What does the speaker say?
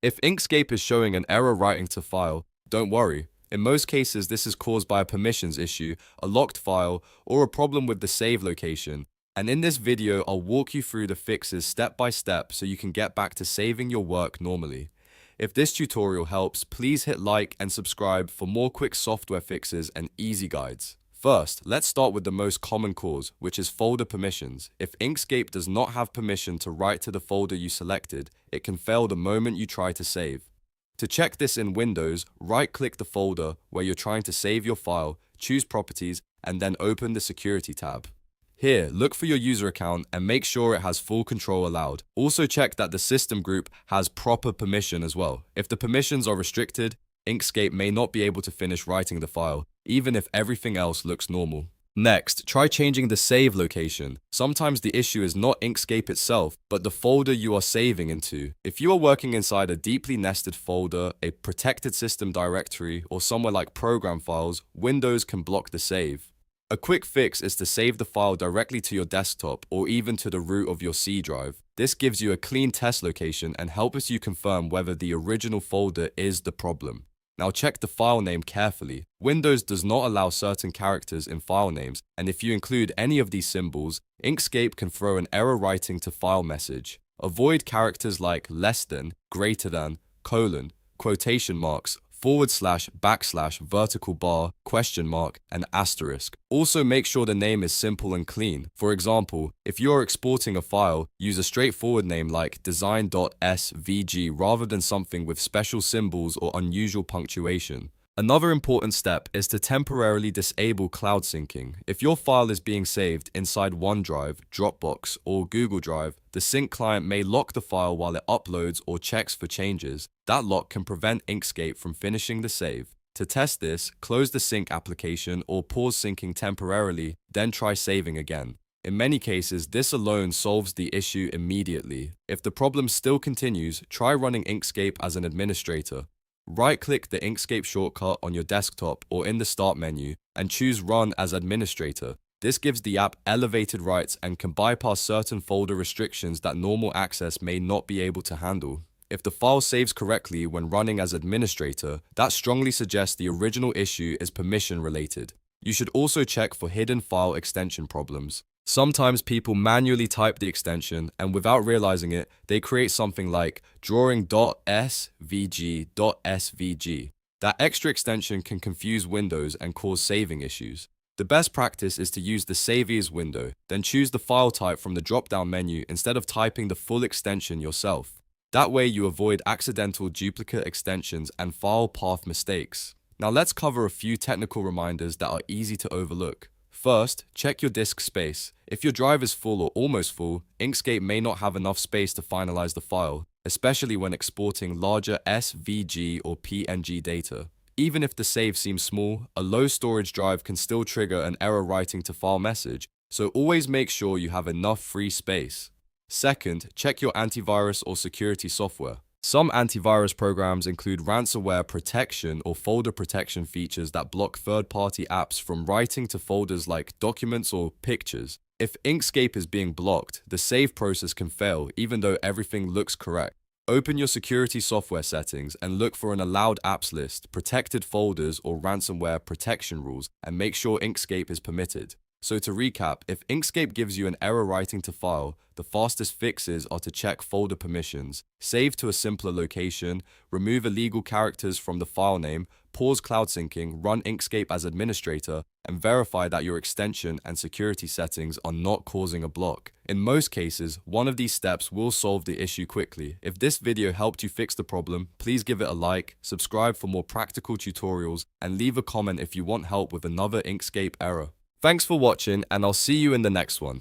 If Inkscape is showing an error writing to file, don't worry. In most cases, this is caused by a permissions issue, a locked file, or a problem with the save location. And in this video, I'll walk you through the fixes step by step so you can get back to saving your work normally. If this tutorial helps, please hit like and subscribe for more quick software fixes and easy guides. First, let's start with the most common cause, which is folder permissions. If Inkscape does not have permission to write to the folder you selected, it can fail the moment you try to save. To check this in Windows, right-click the folder where you're trying to save your file, choose Properties, and then open the Security tab. Here, look for your user account and make sure it has full control allowed. Also check that the system group has proper permission as well. If the permissions are restricted, Inkscape may not be able to finish writing the file, even if everything else looks normal. Next, try changing the save location. Sometimes the issue is not Inkscape itself, but the folder you are saving into. If you are working inside a deeply nested folder, a protected system directory, or somewhere like program files, Windows can block the save. A quick fix is to save the file directly to your desktop or even to the root of your C drive. This gives you a clean test location and helps you confirm whether the original folder is the problem. Now check the file name carefully. Windows does not allow certain characters in file names, and if you include any of these symbols, Inkscape can throw an error writing to file message. Avoid characters like less than, greater than, colon, quotation marks, forward slash, backslash, vertical bar, question mark, and asterisk. Also make sure the name is simple and clean. For example, if you are exporting a file, use a straightforward name like design.svg rather than something with special symbols or unusual punctuation. Another important step is to temporarily disable cloud syncing. If your file is being saved inside OneDrive, Dropbox, or Google Drive, the sync client may lock the file while it uploads or checks for changes. That lock can prevent Inkscape from finishing the save. To test this, close the sync application or pause syncing temporarily, then try saving again. In many cases, this alone solves the issue immediately. If the problem still continues, try running Inkscape as an administrator. Right-click the Inkscape shortcut on your desktop or in the Start menu and choose Run as Administrator. This gives the app elevated rights and can bypass certain folder restrictions that normal access may not be able to handle. If the file saves correctly when running as administrator, that strongly suggests the original issue is permission related. You should also check for hidden file extension problems. Sometimes people manually type the extension and without realizing it, they create something like drawing.svg.svg. That extra extension can confuse Windows and cause saving issues. The best practice is to use the Save As window, then choose the file type from the drop-down menu instead of typing the full extension yourself. That way you avoid accidental duplicate extensions and file path mistakes. Now let's cover a few technical reminders that are easy to overlook. First, check your disk space. If your drive is full or almost full, Inkscape may not have enough space to finalize the file, especially when exporting larger SVG or PNG data. Even if the save seems small, a low storage drive can still trigger an error writing to file message, so always make sure you have enough free space. Second, check your antivirus or security software. Some antivirus programs include ransomware protection or folder protection features that block third-party apps from writing to folders like documents or pictures. If Inkscape is being blocked, the save process can fail even though everything looks correct. Open your security software settings and look for an allowed apps list, protected folders, or ransomware protection rules, and make sure Inkscape is permitted. So to recap, if Inkscape gives you an error writing to file, the fastest fixes are to check folder permissions, save to a simpler location, remove illegal characters from the file name, pause cloud syncing, run Inkscape as administrator, and verify that your extension and security settings are not causing a block. In most cases, one of these steps will solve the issue quickly. If this video helped you fix the problem, please give it a like, subscribe for more practical tutorials, and leave a comment if you want help with another Inkscape error. Thanks for watching, and I'll see you in the next one.